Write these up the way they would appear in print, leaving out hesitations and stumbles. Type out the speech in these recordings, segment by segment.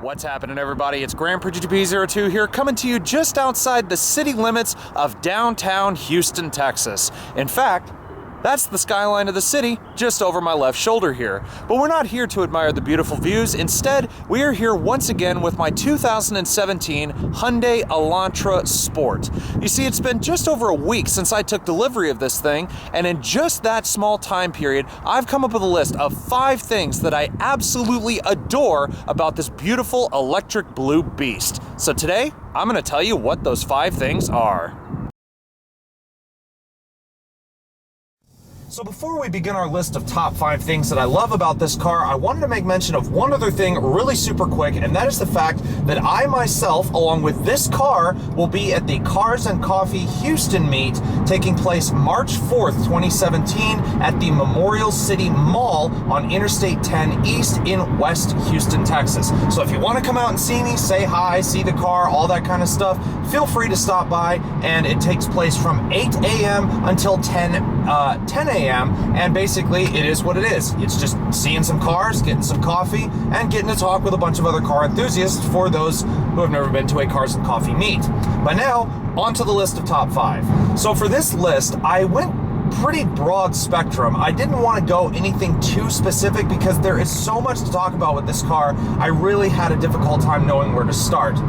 What's happening, everybody? It's Grand Prix GP02 here, coming to you just outside the city limits of downtown Houston, Texas. In fact, that's the skyline of the city just over my left shoulder here. But we're not here to admire the beautiful views. Instead, we are here once again with my 2017 Hyundai Elantra Sport. You see, it's been just over a week since I took delivery of this thing, and in just that small time period, I've come up with a list of 5 things that I absolutely adore about this beautiful electric blue beast. So today, I'm going to tell you what those 5 things are. So before we begin our list of top 5 things that I love about this car, I wanted to make mention of one other thing really super quick, and that is the fact that I myself, along with this car, will be at the Cars and Coffee Houston meet taking place March 4th, 2017 at the Memorial City Mall on Interstate 10 East in West Houston, Texas. So if you want to come out and see me, say hi, see the car, all that kind of stuff, feel free to stop by, and it takes place from 8 a.m. until 10 a.m. and basically it is what it is. It's just seeing some cars, getting some coffee, and getting to talk with a bunch of other car enthusiasts for those who have never been to a Cars and Coffee meet. But now, on to the list of top 5. So for this list, I went pretty broad spectrum. I didn't want to go anything too specific because there is so much to talk about with this car. I really had a difficult time knowing where to start.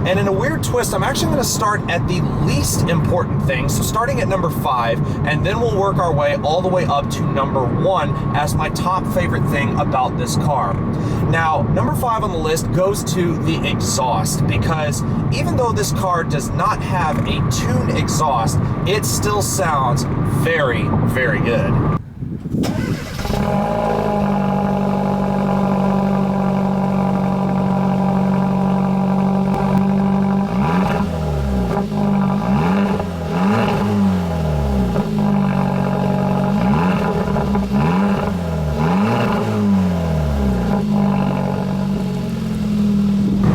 And in a weird twist, I'm actually going to start at the least important thing, so starting at number 5, and then we'll work our way all the way up to number 1 as my top favorite thing about this car. Now, number 5 on the list goes to the exhaust, because even though this car does not have a tuned exhaust, it still sounds very, very good.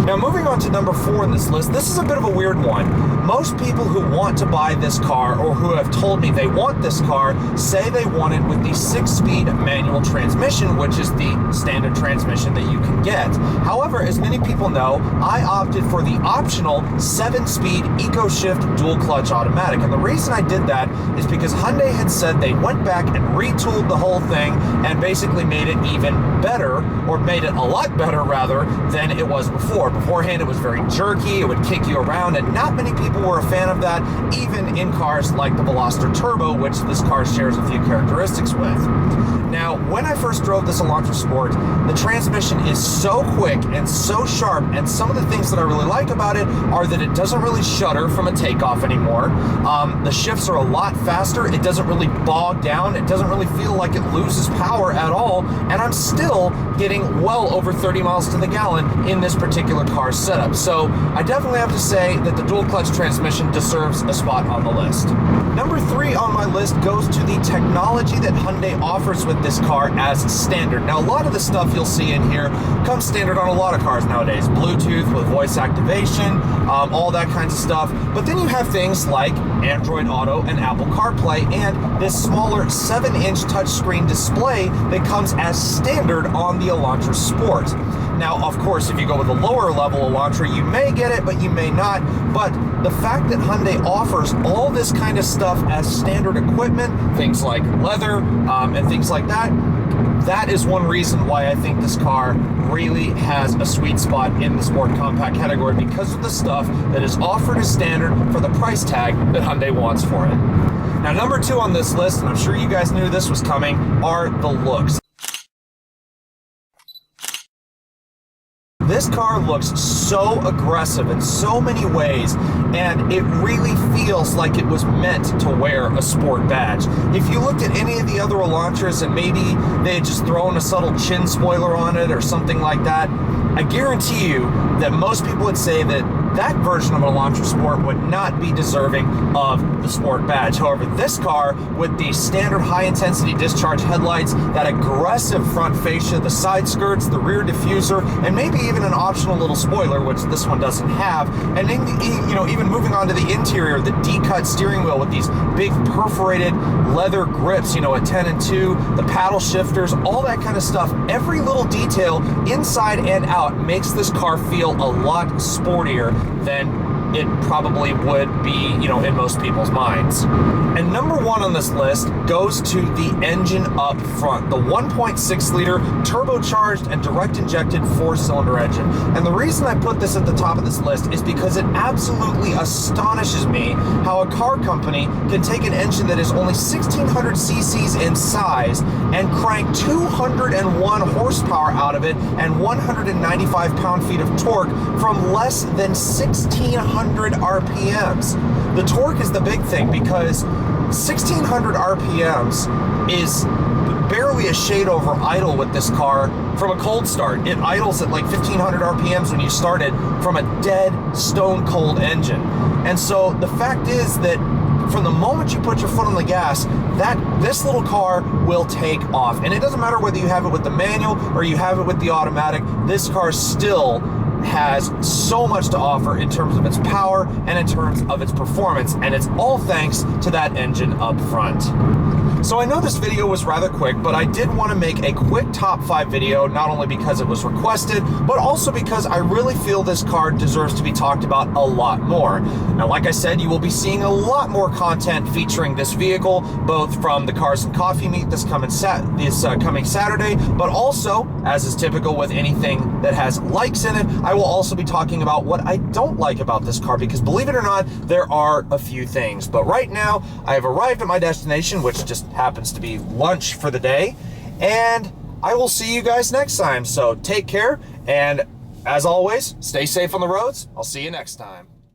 Now, moving on to number 4 in this list, this is a bit of a weird one. Most people who want to buy this car, or who have told me they want this car, say they want it with the 6-speed manual transmission, which is the standard transmission that you can get. However, as many people know, I opted for the optional 7-speed EcoShift dual clutch automatic. And the reason I did that is because Hyundai had said they went back and retooled the whole thing and basically made it even better, or made it a lot better rather, than it was before. Beforehand, it was very jerky, it would kick you around, and not many people were a fan of that, even in cars like the Veloster Turbo, which this car shares a few characteristics with. Now, when I first drove this Elantra Sport, the transmission is so quick and so sharp, and some of the things that I really like about it are that it doesn't really shudder from a takeoff anymore. The shifts are a lot faster, it doesn't really bog down, it doesn't really feel like it loses power at all, and I'm still getting well over 30 miles to the gallon in this particular car setup. So I definitely have to say that the dual clutch transmission deserves a spot on the list. Number 3 on my list goes to the technology that Hyundai offers with this car as standard. Now, a lot of the stuff you'll see in here comes standard on a lot of cars nowadays. Bluetooth with voice activation, all that kinds of stuff. But then you have things like Android Auto and Apple CarPlay, and this smaller 7-inch touchscreen display that comes as standard on the Elantra Sport. Now, of course, if you go with a lower level Elantra, you may get it, but you may not. But the fact that Hyundai offers all this kind of stuff as standard equipment, things like leather and things like that, that is one reason why I think this car really has a sweet spot in the sport compact category, because of the stuff that is offered as standard for the price tag that Hyundai wants for it. Now, number 2 on this list, and I'm sure you guys knew this was coming, are the looks. This car looks so aggressive in so many ways, and it really feels like it was meant to wear a sport badge. If you looked at any of the other Elantras and maybe they had just thrown a subtle chin spoiler on it or something like that, I guarantee you that most people would say that that version of an Elantra Sport would not be deserving of the Sport badge. However, this car, with the standard high-intensity discharge headlights, that aggressive front fascia, the side skirts, the rear diffuser, and maybe even an optional little spoiler, which this one doesn't have, and then, you know, even moving on to the interior, the D-cut steering wheel with these big perforated leather grips, you know, a 10 and 2, the paddle shifters, all that kind of stuff. Every little detail inside and out makes this car feel a lot sportier than it probably would be, you know, in most people's minds. And number one on this list goes to the engine up front, the 1.6 liter turbocharged and direct injected 4-cylinder engine. And the reason I put this at the top of this list is because it absolutely astonishes me how a car company can take an engine that is only 1,600 cc's in size and crank 201 horsepower out of it and 195 pound-feet of torque from less than 1,600 RPMs. The torque is the big thing, because 1,600 RPMs is barely a shade over idle with this car from a cold start. It idles at like 1,500 RPMs when you start it from a dead, stone cold engine. And so the fact is that from the moment you put your foot on the gas, this little car will take off. And it doesn't matter whether you have it with the manual or you have it with the automatic, this car still has so much to offer in terms of its power and in terms of its performance, and it's all thanks to that engine up front. So I know this video was rather quick, but I did want to make a quick top 5 video, not only because it was requested, but also because I really feel this car deserves to be talked about a lot more. Now, like I said, you will be seeing a lot more content featuring this vehicle, both from the Cars and Coffee meet this coming Saturday, but also, as is typical with anything that has likes in it, I will also be talking about what I don't like about this car, because believe it or not, there are a few things. But right now, I have arrived at my destination, which just happens to be lunch for the day, and I will see you guys next time. So take care, and as always, stay safe on the roads. I'll see you next time.